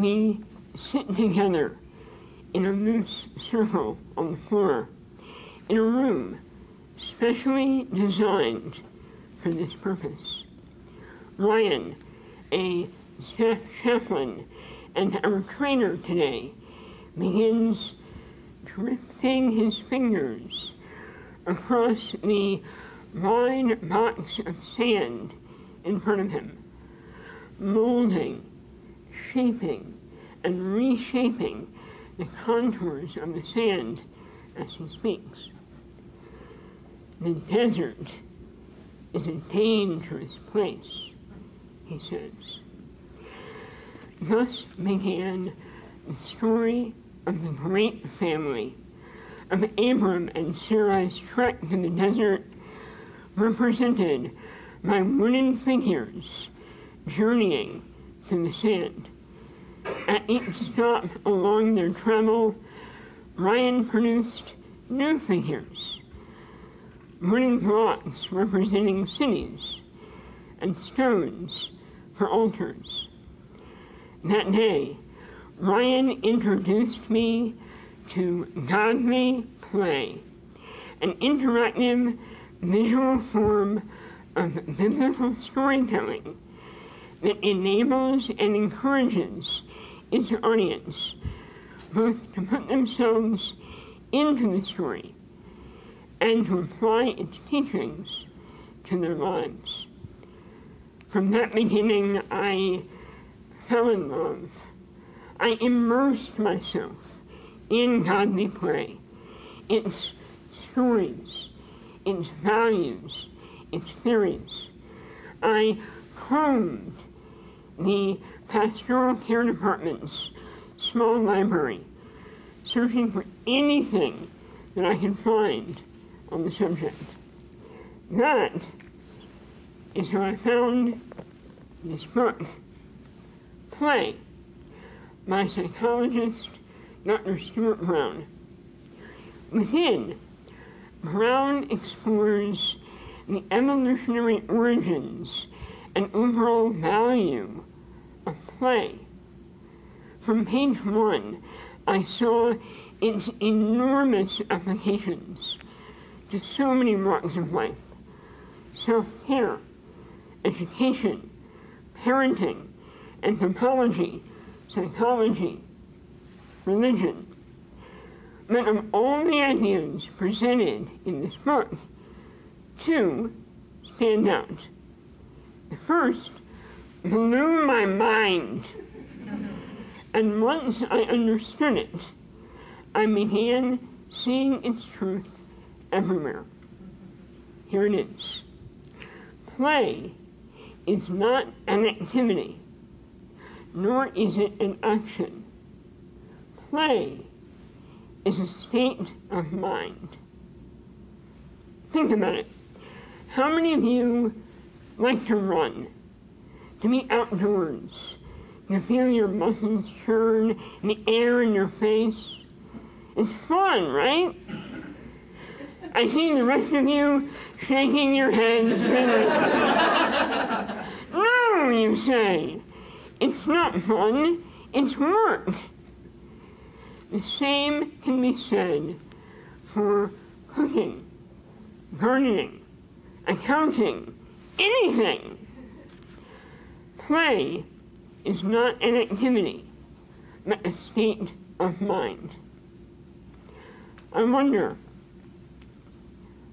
we sit together in a loose circle on the floor in a room specially designed for this purpose. Ryan, a staff chaplain and our trainer today, begins drifting his fingers across the wide box of sand in front of him, molding, shaping, and reshaping the contours of the sand as he speaks. The desert is a dangerous place, he says. Thus began the story of the great family of Abram and Sarai's trek to the desert, represented by wooden figures journeying through the sand. At each stop along their travel, Ryan produced new figures, wooden blocks representing cities, and stones for altars. That day, Ryan introduced me to Godly Play, an interactive visual form of biblical storytelling that enables and encourages its audience both to put themselves into the story and to apply its teachings to their lives. From that beginning, I fell in love. I immersed myself in Godly Play, its stories, its values, its theories. I combed the Pastoral Care Department's small library, searching for anything that I could find on the subject. That is how I found this book, Play, by psychologist Dr. Stuart Brown. Within, Brown explores the evolutionary origins and overall value of play. From page 1, I saw its enormous applications to so many walks of life: self-care, education, parenting, anthropology, psychology, religion. But of all the ideas presented in this book, two stand out. The first blew my mind, and once I understood it, I began seeing its truth everywhere. Here it is. Play is not an activity, nor is it an action. Play is a state of mind. Think about it. How many of you like to run, to be outdoors, to feel your muscles churn, the air in your face? It's fun, right? I see the rest of you shaking your heads vigorously. No, you say. It's not fun, it's work. The same can be said for cooking, gardening, accounting, anything. Play is not an activity, but a state of mind. I wonder,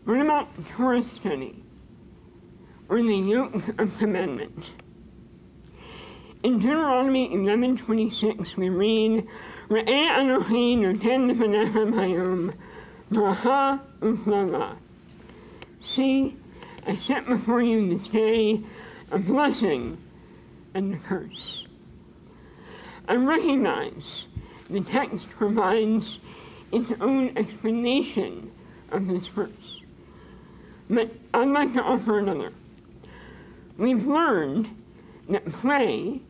what about Torah study or the yoke of commandment? In Deuteronomy 11:26, we read, "Re'eh Anochi noten lefanechem hayom bracha u'chlala." See, I set before you this day a blessing and a curse. I recognize the text provides its own explanation of this verse, but I'd like to offer another. We've learned that play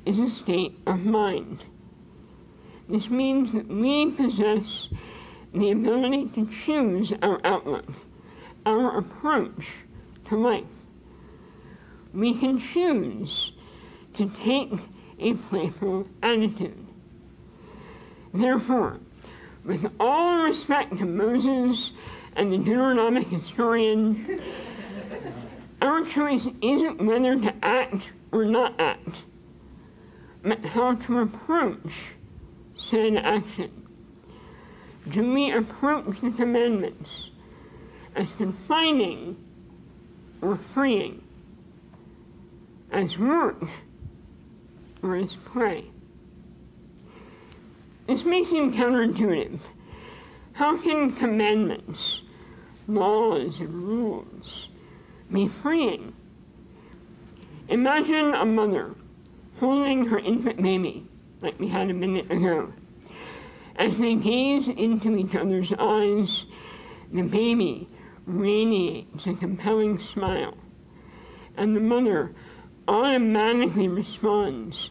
is a state of mind. This means that we possess the ability to choose our outlook, our approach to life. We can choose to take a playful attitude. Therefore, with all respect to Moses and the Deuteronomic historian, our choice isn't whether to act or not act, but how to approach said action. Do we approach the commandments as confining or freeing, as work or as play? This may seem counterintuitive. How can commandments, laws, and rules be freeing? Imagine a mother holding her infant baby, like we had a minute ago. As they gaze into each other's eyes, the baby radiates a compelling smile, and the mother automatically responds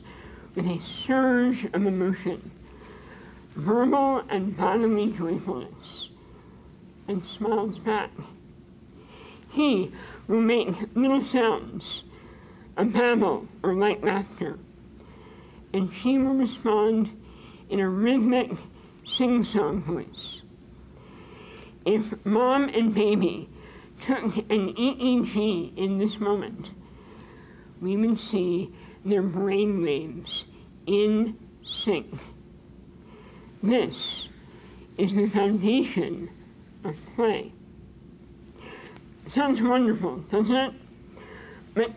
with a surge of emotion, verbal and bodily joyfulness, and smiles back. He will make little sounds, a babble or light laughter, and she will respond in a rhythmic sing-song voice. If mom and baby took an EEG in this moment, we would see their brain waves in sync. This is the foundation of play. Sounds wonderful, doesn't it? But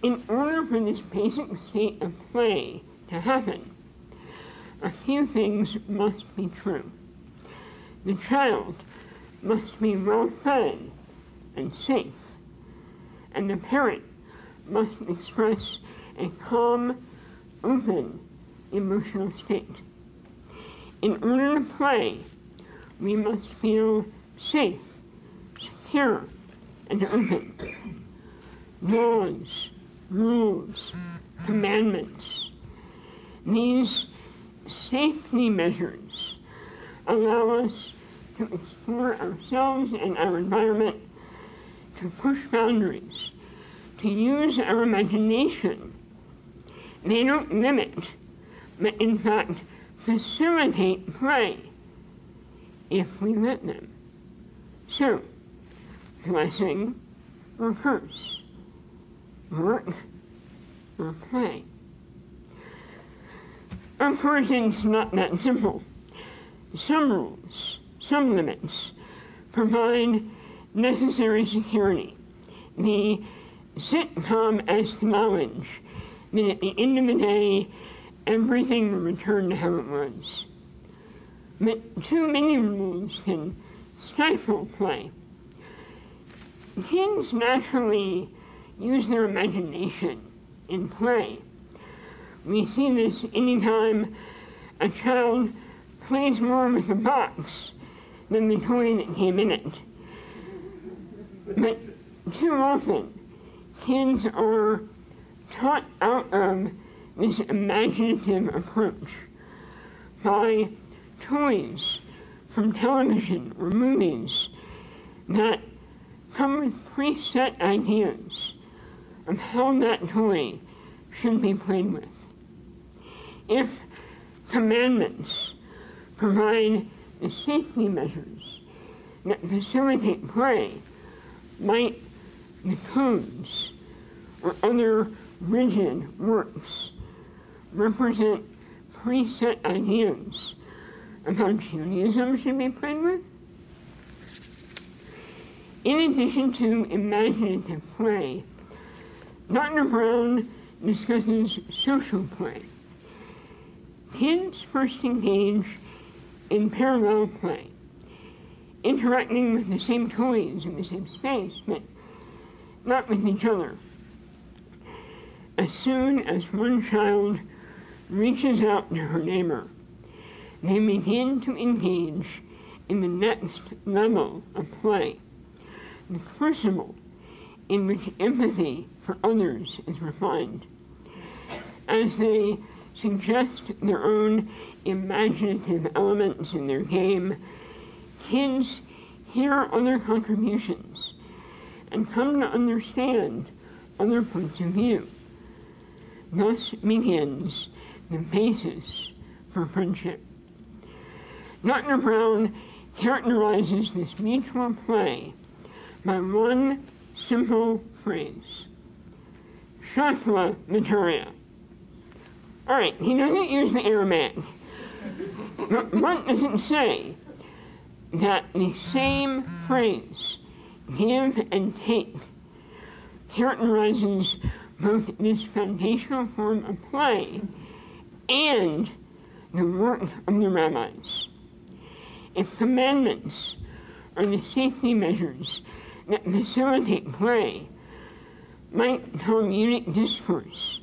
in order for this basic state of play to happen, a few things must be true. The child must be well fed and safe, and the parent must express a calm, open, emotional state. In order to play, we must feel safe, secure, and open. Laws, rules, commandments, these safety measures allow us to explore ourselves and our environment, to push boundaries, to use our imagination. They don't limit, but in fact facilitate play if we let them. So, blessing or curse, work or play. Of course, it's not that simple. Some rules, some limits, provide necessary security. The sitcom-esque knowledge that at the end of the day, everything will return to how it was. But too many rules can stifle play. Kids naturally use their imagination in play. We see this anytime a child plays more with a box than the toy that came in it. But too often, kids are taught out of this imaginative approach by toys from television or movies that come with preset ideas of how that toy should be played with. If commandments provide the safety measures that facilitate play, might the codes or other rigid works represent preset ideas of how Judaism should be played with? In addition to imaginative play, Dr. Brown discusses social play. Kids first engage in parallel play, interacting with the same toys in the same space, but not with each other. As soon as one child reaches out to her neighbor, they begin to engage in the next level of play, the crucible in which empathy for others is refined. As they suggest their own imaginative elements in their game, kids hear other contributions and come to understand other points of view. thus begins the basis for friendship. Dr. Brown characterizes this mutual play by one simple phrase: Shafla Materia. All right, he doesn't use the Aramaic. But what does it say? That the same phrase, give and take, characterizes both this foundational form of play and the work of the rabbis. If commandments are the safety measures that facilitate play, might Talmudic discourse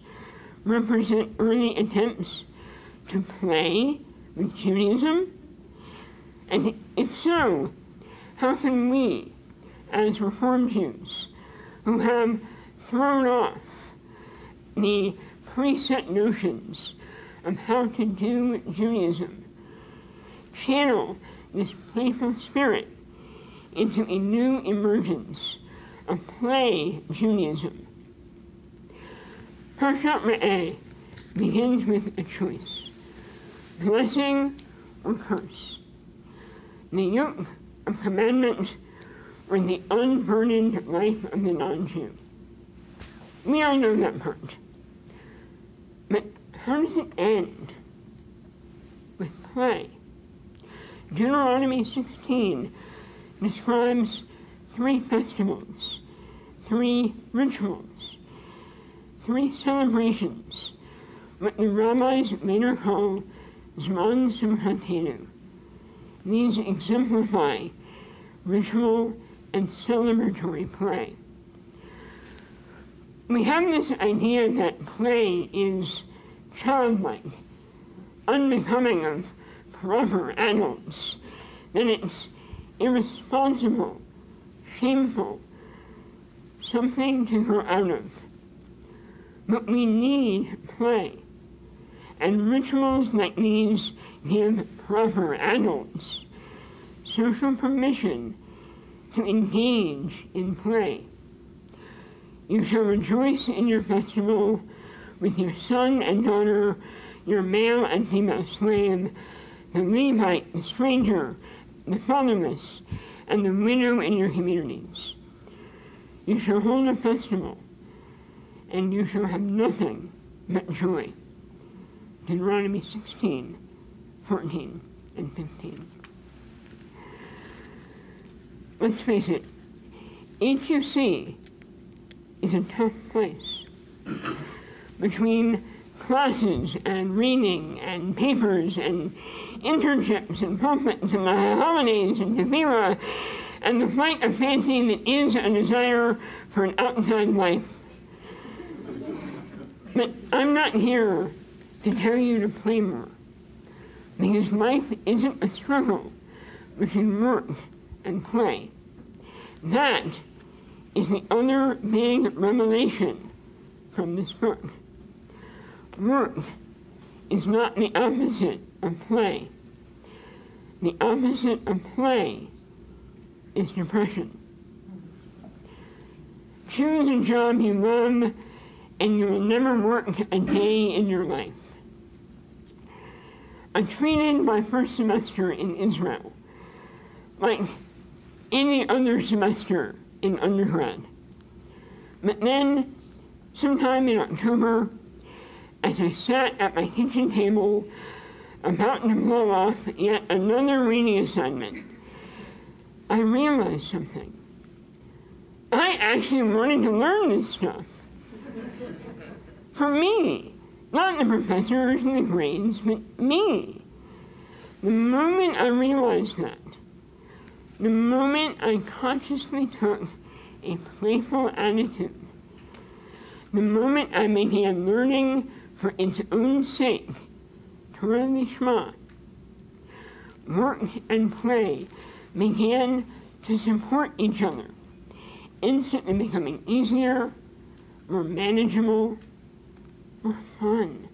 represent early attempts to play with Judaism? And if so, how can we, as Reformed Jews, who have thrown off the preset notions of how to do Judaism, channel this playful spirit into a new emergence of play Judaism? Parshat Re'eh begins with a choice: blessing or curse, the yoke of commandment or the unburdened life of the non-Jew. We all know that part. But how does it end? With play. Deuteronomy 16 describes 3 festivals, 3 rituals, 3 celebrations, what the rabbis later call Zman Simchatenu. These exemplify ritual and celebratory play. We have this idea that play is childlike, unbecoming of proper adults, that it's irresponsible, shameful, something to grow out of. But we need play, and rituals like these give proper adults social permission to engage in play. You shall rejoice in your festival with your son and daughter, your male and female slave, the Levite, the stranger, the fatherless, and the widow in your communities. You shall hold a festival, and you shall have nothing but joy. Deuteronomy 16, 14, and 15. Let's face it, HUC is a tough place. Between classes and reading and papers and internships and puppets and the holidays and tefillah and the flight of fancy that is a desire for an outside life. But I'm not here to tell you to play more, because life isn't a struggle between work and play. That is the other big revelation from this book. Work is not the opposite of play. The opposite of play is depression. Choose a job you love, and you will never work a day in your life. I treated my first semester in Israel like any other semester in undergrad. But then, sometime in October, as I sat at my kitchen table about to blow off yet another reading assignment, I realized something. I actually wanted to learn this stuff. For me, not the professors and the grades, but me. The moment I realized that, the moment I consciously took a playful attitude, the moment I began learning for its own sake, Torah Lishma, work and play began to support each other, instantly becoming easier, more manageable, more fun.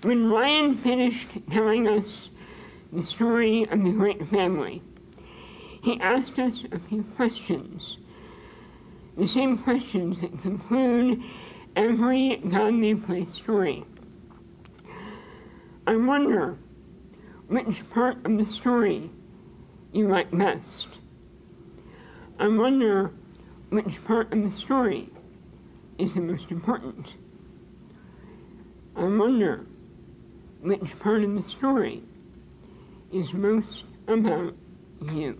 When Ryan finished telling us the story of the great family, he asked us a few questions, the same questions that conclude every godly place story. I wonder which part of the story you like best. I wonder which part of the story is the most important. I wonder which part of the story is most about you.